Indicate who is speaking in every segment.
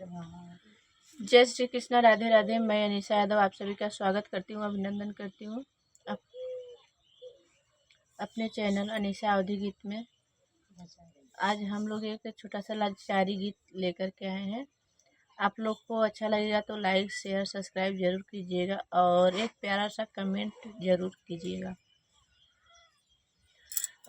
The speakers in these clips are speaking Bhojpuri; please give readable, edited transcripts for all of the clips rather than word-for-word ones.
Speaker 1: जय श्री कृष्ण, राधे राधे। मैं अनीशा यादव आप सभी का स्वागत करती हूँ, अभिनंदन करती हूँ अपने चैनल अनीशा अवधी गीत में। आज हम लोग एक छोटा सा लाचारी गीत लेकर के आए हैं। आप लोग को अच्छा लगेगा तो लाइक शेयर सब्सक्राइब जरूर कीजिएगा और एक प्यारा सा कमेंट जरूर कीजिएगा।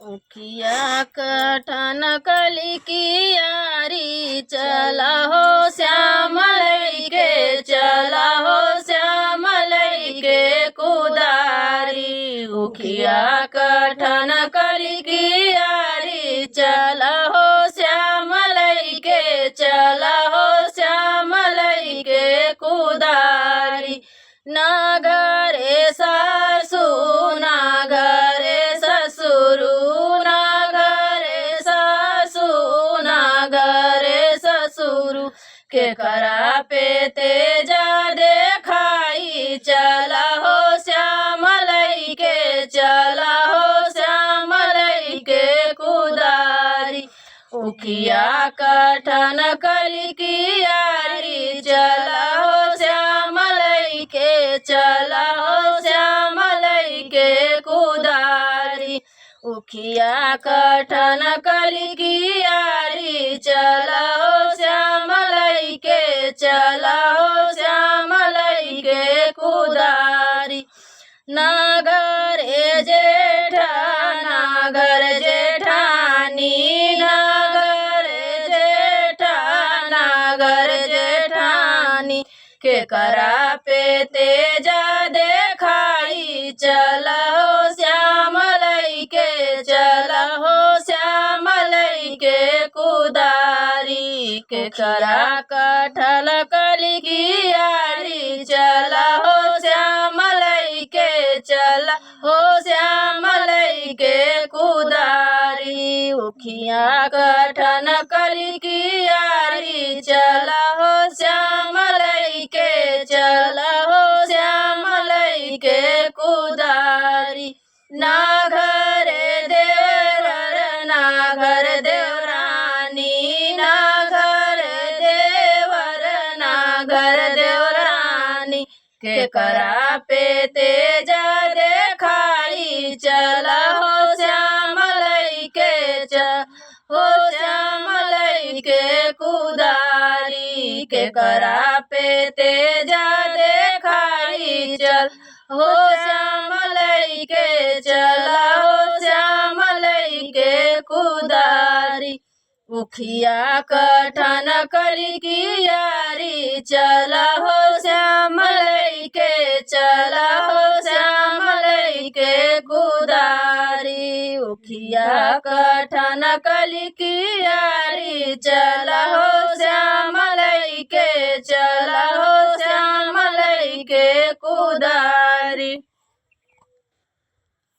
Speaker 1: उखिया कटन कली की यारी, चला हो श्याम लइके, चला हो श्याम लइके कुदारी। उखिया कटन कली की यारी, चला हो श्याम लइके, चला हो श्याम लइके कुदारी। नागरे सासू नागरे ससुरु, नागरे सासू नागरे ससुरु, के करा पे तेजा देखाई, चला हो श्याम लइके, चला हो श्याम लइके कुदारी। उखिया कटन कली की यारी, चला हो श्याम लइके, चला हो श्याम लइके कुदारी। उखिया कटन कली की यारी, चला हो श्याम लइके, चला हो श्याम लइके कुदारी। नागरे जेठा नागर जेठानी, नागर जेठा नागर जेठानी, के करा पे तेजा देखाई, चला हो श्याम लइके, चला हो श्याम लइके कुदारी। के करा कटल कली की यारी, चला हो श्याम लइके, चला हो श्याम लइके कुदारी। उखिया कटन कली की यारी, चला हो श्याम लइके, चला हो श्याम लइके कुदारी। नागरे देवर नागर देवरानी, नागर देवर नागर देवरानी, के करा पे तेजा देखाई, चला हो श्याम लइके, चला हो श्याम लइके कुदारी। के करा पे तेजा देखाई, चल हो श्याम लइके, चला हो श्याम लइके कुदारी। उखिया कटन कली की यारी, चला हो श्याम लइके, चला हो श्याम लइके कुदारी। उखिया कटन कली की यारी, चला हो श्याम लइके, चला हो श्याम लइके कुदारी।